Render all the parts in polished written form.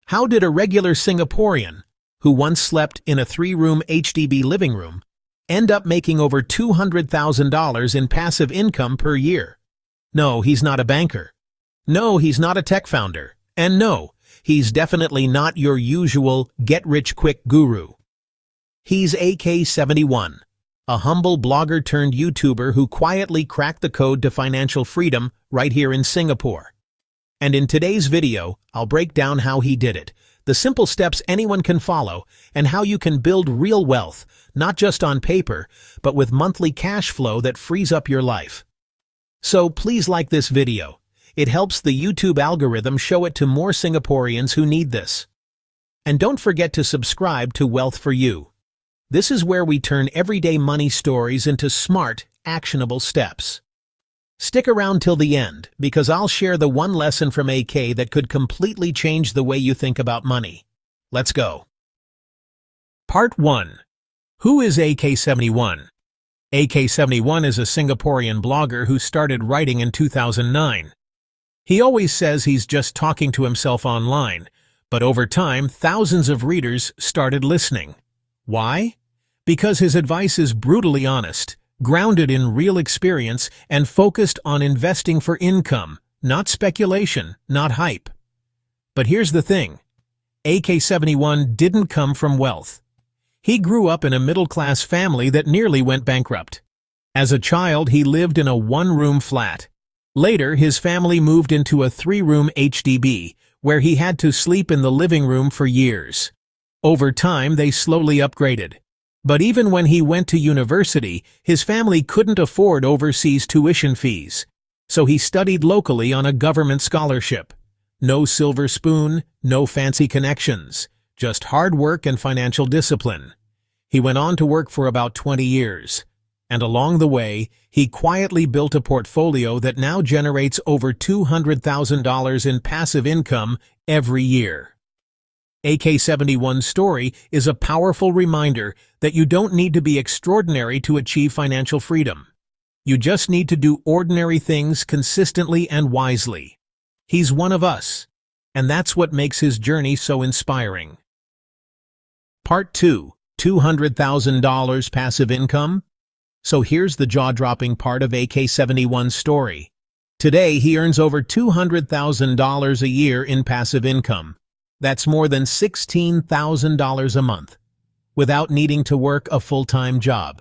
How did a regular Singaporean, who once slept in a 3-room HDB living room, end up making over $200,000 in passive income per year? No, he's not a banker. No, he's not a tech founder. And no, he's definitely not your usual get-rich-quick guru. He's AK71, a humble blogger turned YouTuber who quietly cracked the code to financial freedom right here in Singapore. And in today's video, I'll break down how he did it, the simple steps anyone can follow, and how you can build real wealth, not just on paper, but with monthly cash flow that frees up your life. So please like this video. It helps the YouTube algorithm show it to more Singaporeans who need this. And don't forget to subscribe to Wealth for You. This is where we turn everyday money stories into smart, actionable steps. Stick around till the end, because I'll share the one lesson from AK that could completely change the way you think about money. Let's go. Part 1. Who is AK71? AK71 is a Singaporean blogger who started writing in 2009. He always says he's just talking to himself online, but over time, thousands of readers started listening. Why? Because his advice is brutally honest, grounded in real experience, and focused on investing for income, not speculation, not hype. But here's the thing. AK71 didn't come from wealth. He grew up in a middle-class family that nearly went bankrupt. As a child, he lived in a 1-room flat. Later, his family moved into a 3-room HDB, where he had to sleep in the living room for years. Over time, they slowly upgraded. But even when he went to university, his family couldn't afford overseas tuition fees. So he studied locally on a government scholarship. No silver spoon, no fancy connections, just hard work and financial discipline. He went on to work for about 20 years. And along the way, he quietly built a portfolio that now generates over $200,000 in passive income every year. AK71's story is a powerful reminder that you don't need to be extraordinary to achieve financial freedom. You just need to do ordinary things consistently and wisely. He's one of us, and that's what makes his journey so inspiring. Part 2. $200,000 passive income? So here's the jaw-dropping part of AK71's story. Today, he earns over $200,000 a year in passive income. That's more than $16,000 a month, without needing to work a full-time job.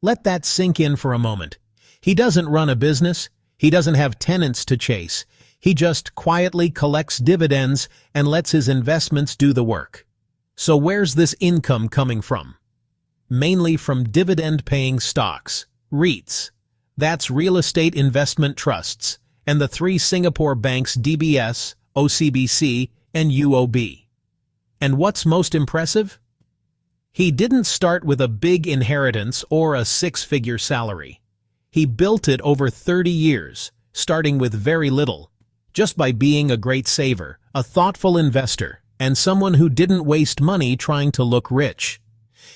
Let that sink in for a moment. He doesn't run a business. He doesn't have tenants to chase. He just quietly collects dividends and lets his investments do the work. So where's this income coming from? Mainly from dividend-paying stocks, REITs. That's real estate investment trusts, and the 3 Singapore banks DBS, OCBC, and UOB. And what's most impressive? He didn't start with a big inheritance or a 6-figure salary. He built it over 30 years, starting with very little, just by being a great saver, a thoughtful investor, and someone who didn't waste money trying to look rich.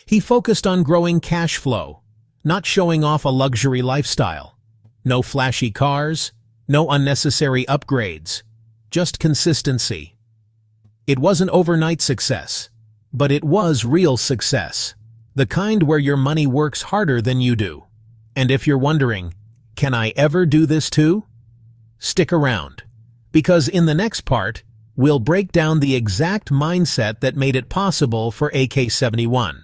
He focused on growing cash flow, not showing off a luxury lifestyle. No flashy cars, no unnecessary upgrades, just consistency. It wasn't overnight success, but it was real success, the kind where your money works harder than you do. And if you're wondering, can I ever do this too? Stick around, because in the next part, we'll break down the exact mindset that made it possible for AK71.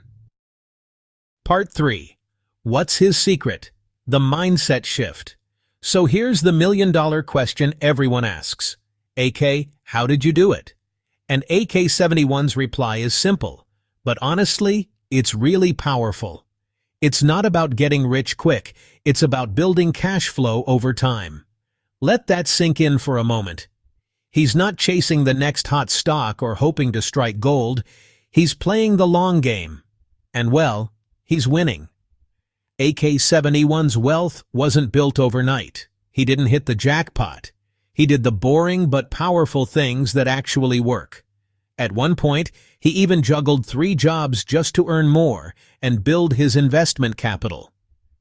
Part 3. What's his secret? The mindset shift. So here's the million-dollar question everyone asks. AK, how did you do it? And AK71's reply is simple, but honestly, it's really powerful. It's not about getting rich quick, it's about building cash flow over time. Let that sink in for a moment. He's not chasing the next hot stock or hoping to strike gold. He's playing the long game. And well, he's winning. AK71's wealth wasn't built overnight. He didn't hit the jackpot. He did the boring but powerful things that actually work. At one point, he even juggled 3 jobs just to earn more and build his investment capital.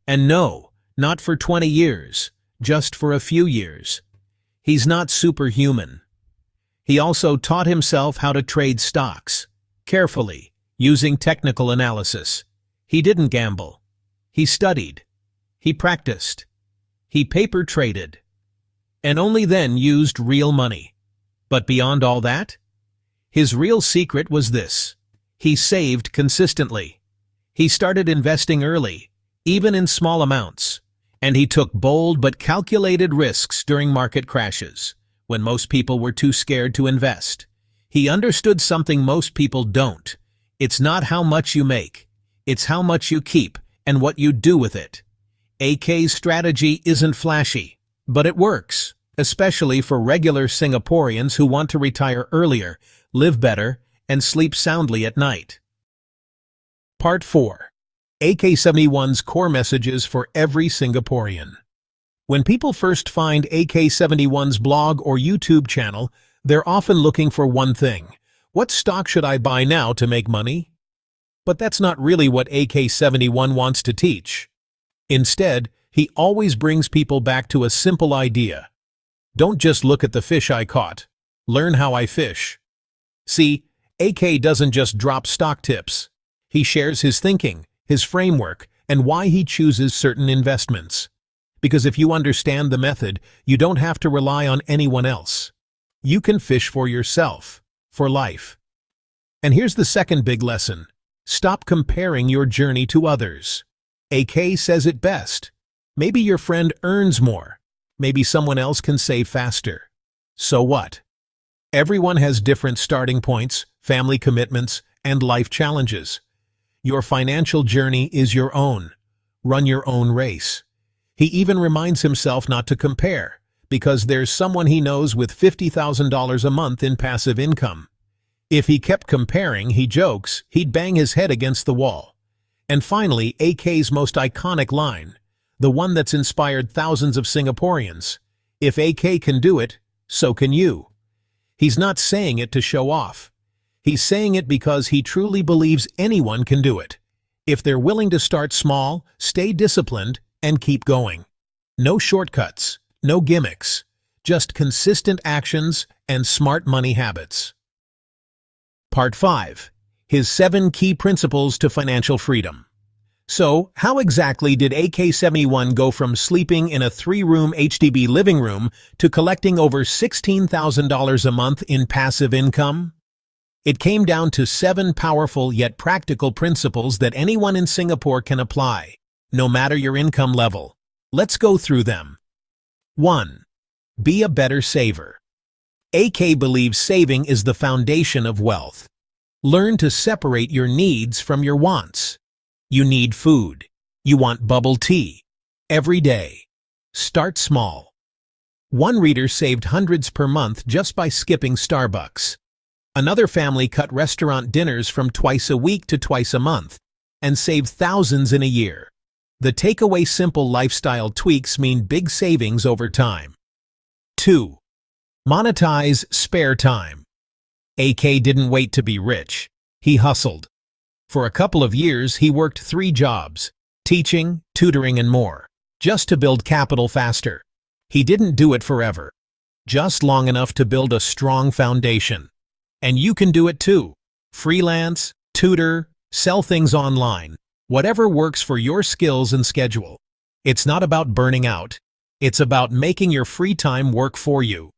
And no, not for 20 years, just for a few years. He's not superhuman. He also taught himself how to trade stocks, carefully, using technical analysis. He didn't gamble. He studied. He practiced. He paper traded. And only then used real money. But beyond all that, his real secret was this: he saved consistently. He started investing early, even in small amounts, and he took bold but calculated risks during market crashes, when most people were too scared to invest. He understood something most people don't. It's not how much you make, it's how much you keep and what you do with it. AK's strategy isn't flashy, but it works, especially for regular Singaporeans who want to retire earlier, live better, and sleep soundly at night. Part 4. AK71's core messages for every Singaporean. When people first find AK71's blog or YouTube channel, they're often looking for one thing: what stock should I buy now to make money? But that's not really what AK71 wants to teach. Instead, he always brings people back to a simple idea. Don't just look at the fish I caught. Learn how I fish. See, AK doesn't just drop stock tips. He shares his thinking, his framework, and why he chooses certain investments. Because if you understand the method, you don't have to rely on anyone else. You can fish for yourself, for life. And here's the second big lesson: stop comparing your journey to others. AK says it best. Maybe your friend earns more. Maybe someone else can save faster. So what? Everyone has different starting points, family commitments, and life challenges. Your financial journey is your own. Run your own race. He even reminds himself not to compare, because there's someone he knows with $50,000 a month in passive income. If he kept comparing, he jokes, he'd bang his head against the wall. And finally, AK's most iconic line, the one that's inspired thousands of Singaporeans: if AK can do it, so can you. He's not saying it to show off. He's saying it because he truly believes anyone can do it. If they're willing to start small, stay disciplined, and keep going. No shortcuts, no gimmicks, just consistent actions and smart money habits. Part 5. His 7 key principles to financial freedom. So, how exactly did AK71 go from sleeping in a 3-room HDB living room to collecting over $16,000 a month in passive income? It came down to 7 powerful yet practical principles that anyone in Singapore can apply, no matter your income level. Let's go through them. 1. Be a better saver. AK believes saving is the foundation of wealth. Learn to separate your needs from your wants. You need food. You want bubble tea. Every day. Start small. One reader saved hundreds per month just by skipping Starbucks. Another family cut restaurant dinners from twice a week to twice a month, and saved thousands in a year. The takeaway: simple lifestyle tweaks mean big savings over time. 2. Monetize spare time. AK didn't wait to be rich. He hustled. For a couple of years, he worked 3 jobs, teaching, tutoring, and more, just to build capital faster. He didn't do it forever, just long enough to build a strong foundation. And you can do it too. Freelance, tutor, sell things online, whatever works for your skills and schedule. It's not about burning out. It's about making your free time work for you.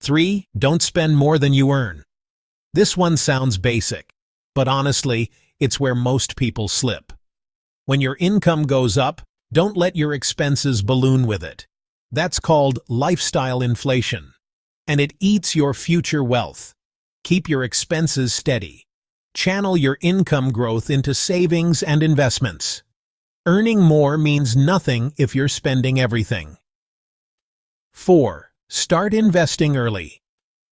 3. Don't spend more than you earn. This one sounds basic, but honestly, it's where most people slip. When your income goes up, don't let your expenses balloon with it. That's called lifestyle inflation, and it eats your future wealth. Keep your expenses steady. Channel your income growth into savings and investments. Earning more means nothing if you're spending everything. 4. Start investing early.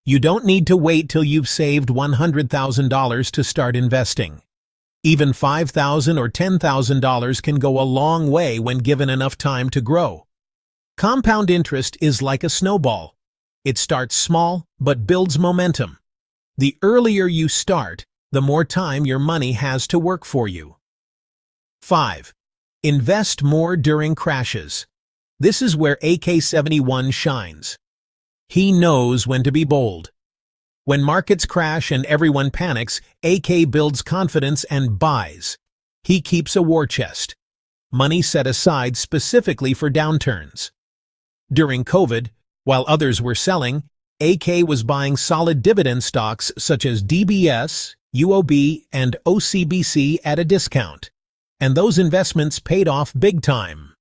You don't need to wait till you've saved $100,000 to start investing. Even $5,000 or $10,000 can go a long way when given enough time to grow. Compound interest is like a snowball. It starts small but builds momentum. The earlier you start, the more time your money has to work for you. 5. Invest more during crashes. This is where AK71 shines. He knows when to be bold. When markets crash and everyone panics, AK builds confidence and buys. He keeps a war chest. Money set aside specifically for downturns. During COVID, while others were selling, AK was buying solid dividend stocks such as DBS, UOB, and OCBC at a discount. And those investments paid off big time.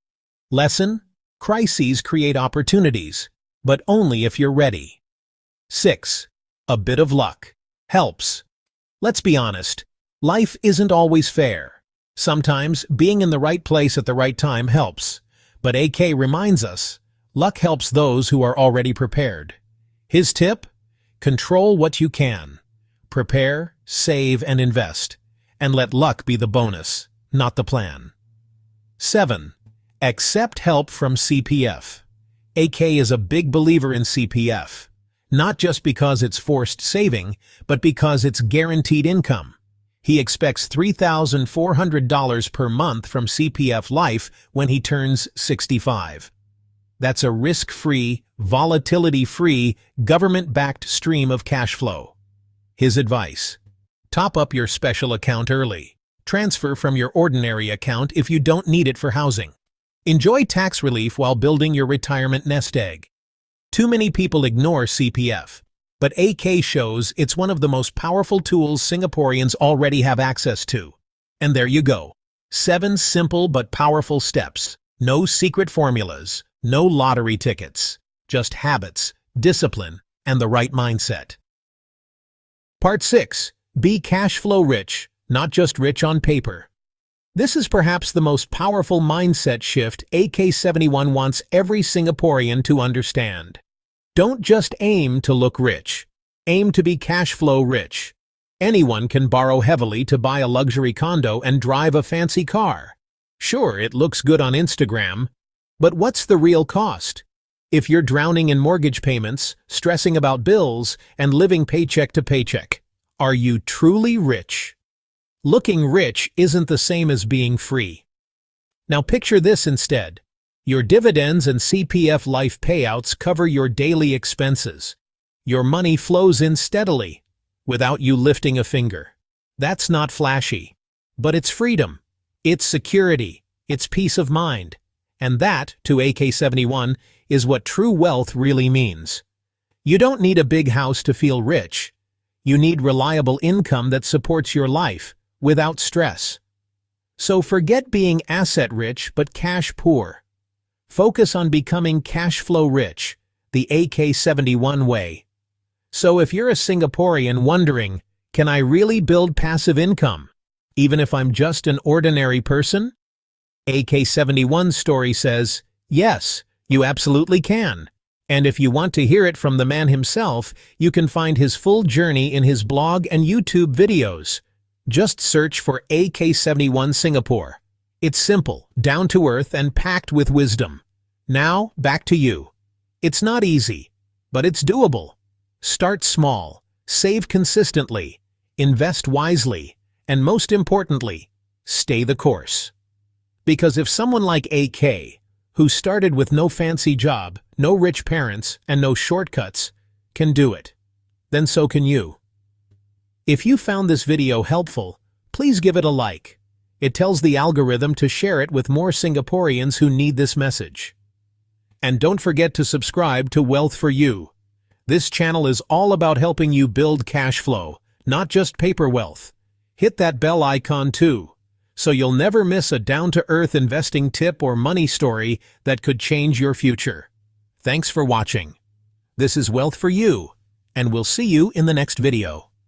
Lesson: crises create opportunities, but only if you're ready. 6. A bit of luck helps. Let's be honest, life isn't always fair. Sometimes being in the right place at the right time helps, but AK reminds us, luck helps those who are already prepared. His tip? Control what you can. Prepare, save, and invest, and let luck be the bonus, not the plan. 7. Accept help from CPF. AK is a big believer in CPF. Not just because it's forced saving, but because it's guaranteed income. He expects $3,400 per month from CPF Life when he turns 65. That's a risk-free, volatility-free, government-backed stream of cash flow. His advice: top up your special account early. Transfer from your ordinary account if you don't need it for housing. Enjoy tax relief while building your retirement nest egg. Too many people ignore CPF, but AK shows it's one of the most powerful tools Singaporeans already have access to. And there you go. 7 simple but powerful steps. No secret formulas, no lottery tickets. Just habits, discipline, and the right mindset. Part 6. Be cash flow rich, not just rich on paper. This is perhaps the most powerful mindset shift AK71 wants every Singaporean to understand. Don't just aim to look rich. Aim to be cash flow rich. Anyone can borrow heavily to buy a luxury condo and drive a fancy car. Sure, it looks good on Instagram, but what's the real cost? If you're drowning in mortgage payments, stressing about bills, and living paycheck to paycheck, are you truly rich? Looking rich isn't the same as being free. Now picture this instead. Your dividends and CPF Life payouts cover your daily expenses. Your money flows in steadily, without you lifting a finger. That's not flashy, but it's freedom. It's security. It's peace of mind. And that, to AK71, is what true wealth really means. You don't need a big house to feel rich. You need reliable income that supports your life, without stress. So forget being asset rich but cash poor. Focus on becoming cash flow rich, the AK71 way. So if you're a Singaporean wondering, can I really build passive income, even if I'm just an ordinary person? AK71's story says, yes, you absolutely can. And if you want to hear it from the man himself, you can find his full journey in his blog and YouTube videos. Just search for AK71 Singapore. It's simple, down to earth, and packed with wisdom. Now, back to you. It's not easy, but it's doable. Start small, save consistently, invest wisely, and most importantly, stay the course. Because if someone like AK, who started with no fancy job, no rich parents, and no shortcuts, can do it, then so can you. If you found this video helpful, please give it a like. It tells the algorithm to share it with more Singaporeans who need this message. And don't forget to subscribe to Wealth for You. This channel is all about helping you build cash flow, not just paper wealth. Hit that bell icon too, so you'll never miss a down-to-earth investing tip or money story that could change your future. Thanks for watching. This is Wealth for You, and we'll see you in the next video.